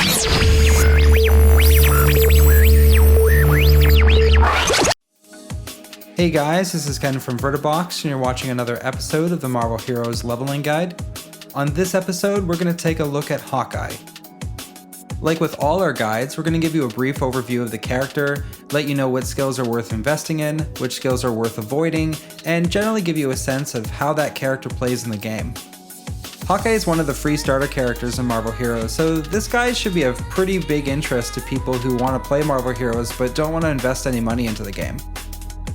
Hey guys, this is Ken from Vertibox, and you're watching another episode of the Marvel Heroes Leveling Guide. On this episode, we're going to take a look at Hawkeye. Like with all our guides, we're going to give you a brief overview of the character, let you know what skills are worth investing in, which skills are worth avoiding, and generally give you a sense of how that character plays in the game. Hawkeye is one of the free starter characters in Marvel Heroes, so this guide should be of pretty big interest to people who want to play Marvel Heroes but don't want to invest any money into the game.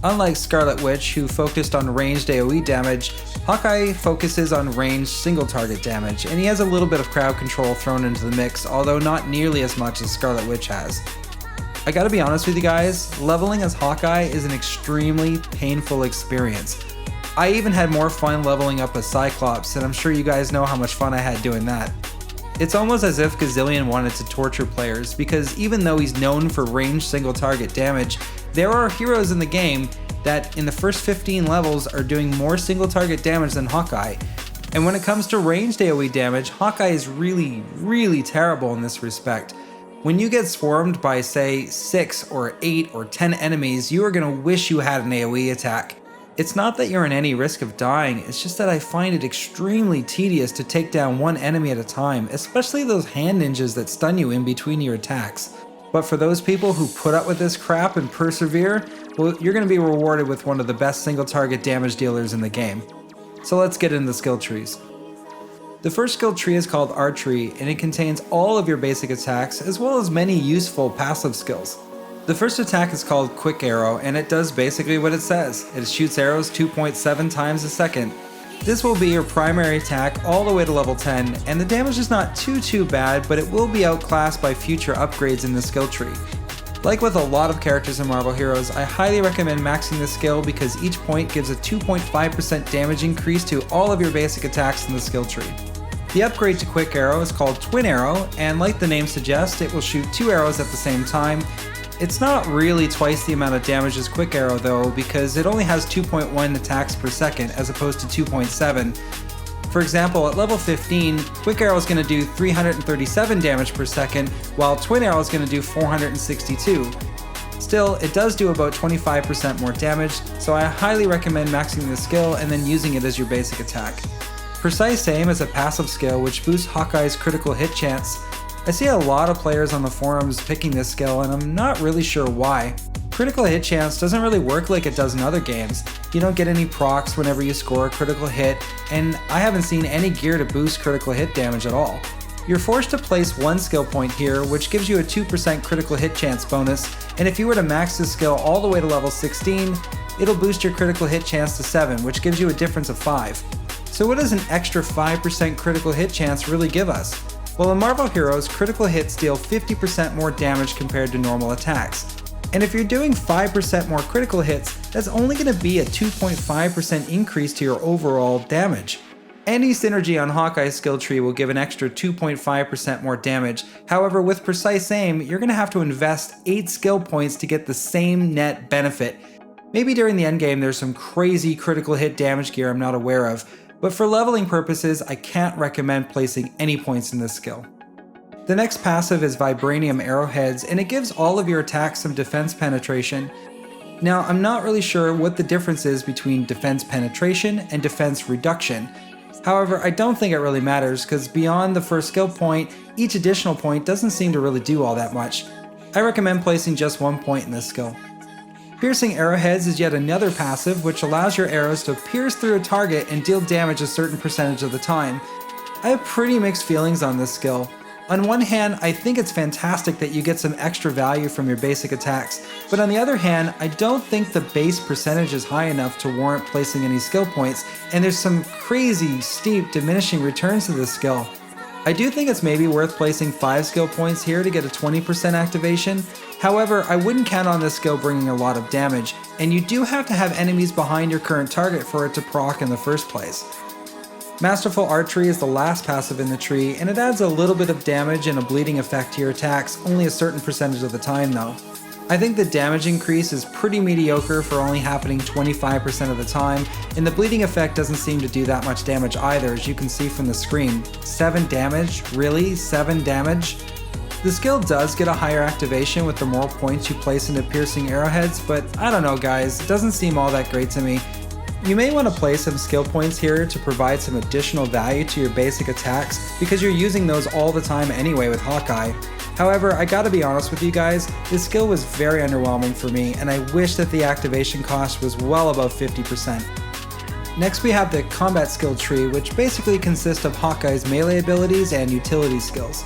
Unlike Scarlet Witch, who focused on ranged AoE damage, Hawkeye focuses on ranged single target damage, and he has a little bit of crowd control thrown into the mix, although not nearly as much as Scarlet Witch has. I gotta be honest with you guys, leveling as Hawkeye is an extremely painful experience. I even had more fun leveling up as Cyclops, and I'm sure you guys know how much fun I had doing that. It's almost as if Gazillion wanted to torture players, because even though he's known for ranged single target damage, there are heroes in the game that in the first 15 levels are doing more single target damage than Hawkeye. And when it comes to ranged AoE damage, Hawkeye is really terrible in this respect. When you get swarmed by say 6 or 8 or 10 enemies, you are going to wish you had an AoE attack. It's not that you're in any risk of dying, it's just that I find it extremely tedious to take down one enemy at a time, especially those hand ninjas that stun you in between your attacks. But for those people who put up with this crap and persevere, well, you're going to be rewarded with one of the best single target damage dealers in the game. So let's get into the skill trees. The first skill tree is called Archery, and it contains all of your basic attacks as well as many useful passive skills. The first attack is called Quick Arrow, and it does basically what it says. It shoots arrows 2.7 times a second. This will be your primary attack all the way to level 10, and the damage is not too bad, but it will be outclassed by future upgrades in the skill tree. Like with a lot of characters in Marvel Heroes, I highly recommend maxing this skill because each point gives a 2.5% damage increase to all of your basic attacks in the skill tree. The upgrade to Quick Arrow is called Twin Arrow, and like the name suggests, it will shoot 2 arrows at the same time. It's not really twice the amount of damage as Quick Arrow though, because it only has 2.1 attacks per second as opposed to 2.7. For example, at level 15, Quick Arrow is going to do 337 damage per second, while Twin Arrow is going to do 462. Still, it does do about 25% more damage, so I highly recommend maxing the skill and then using it as your basic attack. Precise Aim is a passive skill which boosts Hawkeye's critical hit chance. I see a lot of players on the forums picking this skill, and I'm not really sure why. Critical hit chance doesn't really work like it does in other games. You don't get any procs whenever you score a critical hit, and I haven't seen any gear to boost critical hit damage at all. You're forced to place one skill point here, which gives you a 2% critical hit chance bonus, and if you were to max this skill all the way to level 16, it'll boost your critical hit chance to 7, which gives you a difference of 5. So what does an extra 5% critical hit chance really give us? Well, in Marvel Heroes, critical hits deal 50% more damage compared to normal attacks. And if you're doing 5% more critical hits, that's only going to be a 2.5% increase to your overall damage. Any synergy on Hawkeye's skill tree will give an extra 2.5% more damage. However, with Precise Aim, you're going to have to invest 8 skill points to get the same net benefit. Maybe during the endgame there's some crazy critical hit damage gear I'm not aware of, but for leveling purposes, I can't recommend placing any points in this skill. The next passive is Vibranium Arrowheads, and it gives all of your attacks some defense penetration. Now, I'm not really sure what the difference is between defense penetration and defense reduction. However, I don't think it really matters, because beyond the first skill point, each additional point doesn't seem to really do all that much. I recommend placing just one point in this skill. Piercing Arrowheads is yet another passive which allows your arrows to pierce through a target and deal damage a certain percentage of the time. I have pretty mixed feelings on this skill. On one hand, I think it's fantastic that you get some extra value from your basic attacks, but on the other hand, I don't think the base percentage is high enough to warrant placing any skill points, and there's some crazy steep diminishing returns to this skill. I do think it's maybe worth placing 5 skill points here to get a 20% activation. However, I wouldn't count on this skill bringing a lot of damage, and you do have to have enemies behind your current target for it to proc in the first place. Masterful Archery is the last passive in the tree, and it adds a little bit of damage and a bleeding effect to your attacks, only a certain percentage of the time though. I think the damage increase is pretty mediocre for only happening 25% of the time, and the bleeding effect doesn't seem to do that much damage either, as you can see from the screen. 7 damage? Really? 7 damage? The skill does get a higher activation with the more points you place into piercing arrowheads, but I don't know guys, it doesn't seem all that great to me. You may want to place some skill points here to provide some additional value to your basic attacks because you're using those all the time anyway with Hawkeye. However, I gotta be honest with you guys, this skill was very underwhelming for me and I wish that the activation cost was well above 50%. Next we have the combat skill tree, which basically consists of Hawkeye's melee abilities and utility skills.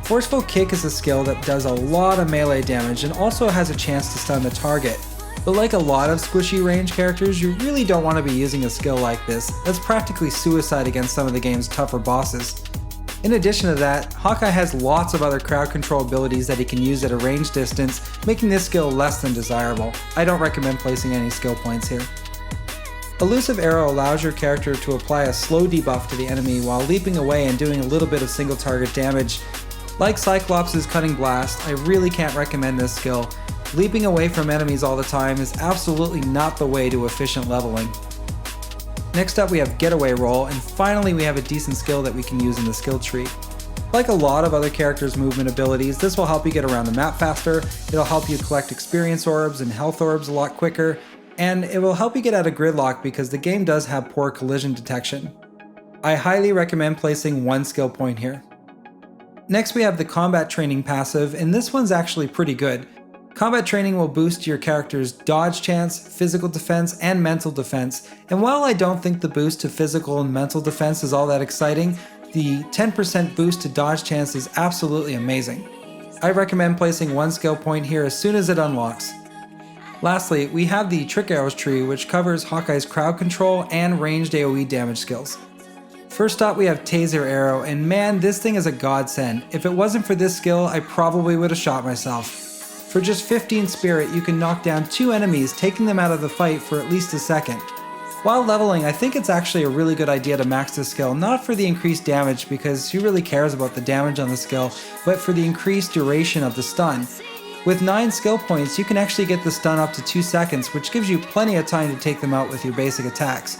Forceful Kick is a skill that does a lot of melee damage and also has a chance to stun the target. But like a lot of squishy range characters, you really don't want to be using a skill like this. That's practically suicide against some of the game's tougher bosses. In addition to that, Hawkeye has lots of other crowd control abilities that he can use at a range distance, making this skill less than desirable. I don't recommend placing any skill points here. Elusive Arrow allows your character to apply a slow debuff to the enemy while leaping away and doing a little bit of single target damage. Like Cyclops' Cutting Blast, I really can't recommend this skill. Leaping away from enemies all the time is absolutely not the way to efficient leveling. Next up we have Getaway Roll, and finally we have a decent skill that we can use in the skill tree. Like a lot of other characters' movement abilities, this will help you get around the map faster, it'll help you collect experience orbs and health orbs a lot quicker, and it will help you get out of gridlock because the game does have poor collision detection. I highly recommend placing one skill point here. Next we have the Combat Training passive, and this one's actually pretty good. Combat Training will boost your character's dodge chance, physical defense, and mental defense, and while I don't think the boost to physical and mental defense is all that exciting, the 10% boost to dodge chance is absolutely amazing. I recommend placing one skill point here as soon as it unlocks. Lastly, we have the Trick Arrows tree, which covers Hawkeye's crowd control and ranged AoE damage skills. First up we have Taser Arrow, and man, this thing is a godsend. If it wasn't for this skill, I probably would have shot myself. For just 15 spirit, you can knock down 2 enemies, taking them out of the fight for at least a second. While leveling, I think it's actually a really good idea to max this skill, not for the increased damage because who really cares about the damage on the skill, but for the increased duration of the stun. With 9 skill points, you can actually get the stun up to 2 seconds, which gives you plenty of time to take them out with your basic attacks.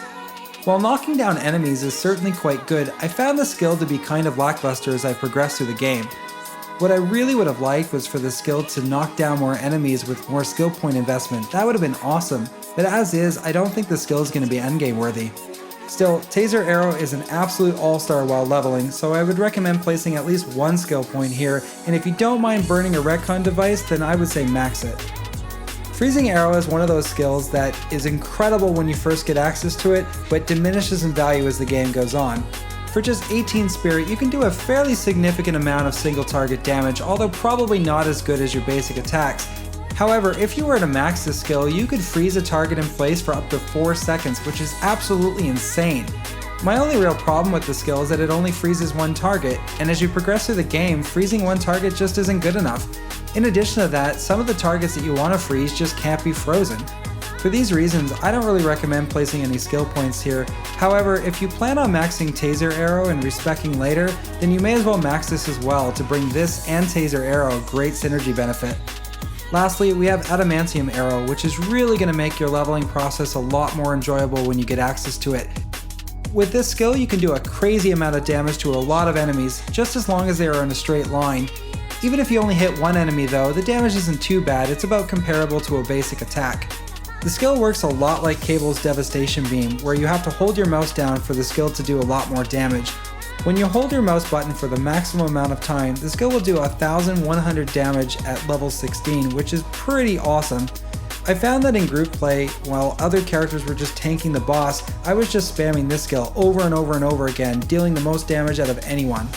While knocking down enemies is certainly quite good, I found the skill to be kind of lackluster as I progressed through the game. What I really would have liked was for the skill to knock down more enemies with more skill point investment. That would have been awesome, but as is, I don't think the skill is going to be endgame worthy. Still, Taser Arrow is an absolute all-star while leveling, so I would recommend placing at least one skill point here, and if you don't mind burning a retcon device, then I would say max it. Freezing Arrow is one of those skills that is incredible when you first get access to it, but diminishes in value as the game goes on. For just 18 spirit, you can do a fairly significant amount of single target damage, although probably not as good as your basic attacks. However, if you were to max this skill, you could freeze a target in place for up to 4 seconds, which is absolutely insane. My only real problem with the skill is that it only freezes one target, and as you progress through the game, freezing one target just isn't good enough. In addition to that, some of the targets that you want to freeze just can't be frozen. For these reasons, I don't really recommend placing any skill points here. However, if you plan on maxing Taser Arrow and respecking later, then you may as well max this as well to bring this and Taser Arrow great synergy benefit. Lastly, we have Adamantium Arrow, which is really going to make your leveling process a lot more enjoyable when you get access to it. With this skill, you can do a crazy amount of damage to a lot of enemies, just as long as they are in a straight line. Even if you only hit one enemy though, the damage isn't too bad, it's about comparable to a basic attack. The skill works a lot like Cable's Devastation Beam, where you have to hold your mouse down for the skill to do a lot more damage. When you hold your mouse button for the maximum amount of time, the skill will do 1100 damage at level 16, which is pretty awesome. I found that in group play, while other characters were just tanking the boss, I was just spamming this skill over and over and over again, dealing the most damage out of anyone.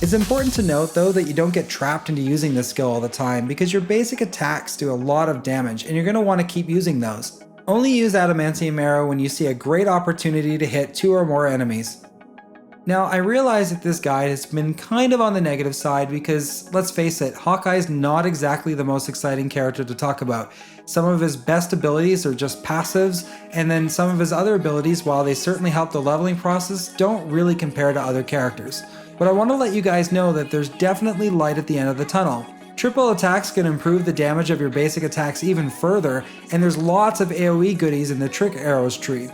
It's important to note though that you don't get trapped into using this skill all the time because your basic attacks do a lot of damage and you're going to want to keep using those. Only use Adamantium Arrow when you see a great opportunity to hit 2 or more enemies. Now I realize that this guide has been kind of on the negative side because, let's face it, Hawkeye's not exactly the most exciting character to talk about. Some of his best abilities are just passives, and then some of his other abilities, while they certainly help the leveling process, don't really compare to other characters. But I want to let you guys know that there's definitely light at the end of the tunnel. Triple attacks can improve the damage of your basic attacks even further, and there's lots of AoE goodies in the Trick Arrows tree.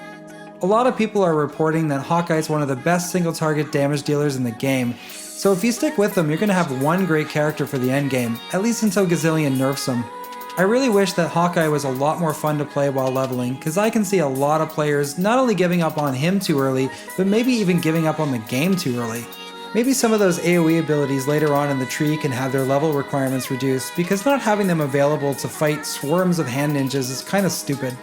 A lot of people are reporting that Hawkeye is one of the best single target damage dealers in the game. So if you stick with them, you're going to have one great character for the endgame, at least until Gazillion nerfs him. I really wish that Hawkeye was a lot more fun to play while leveling, because I can see a lot of players not only giving up on him too early, but maybe even giving up on the game too early. Maybe some of those AoE abilities later on in the tree can have their level requirements reduced, because not having them available to fight swarms of hand ninjas is kinda stupid.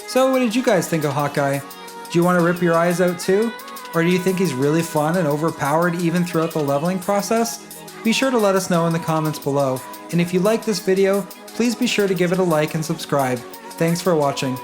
So what did you guys think of Hawkeye? Do you want to rip your eyes out too? Or do you think he's really fun and overpowered even throughout the leveling process? Be sure to let us know in the comments below, and if you like this video, please be sure to give it a like and subscribe. Thanks for watching.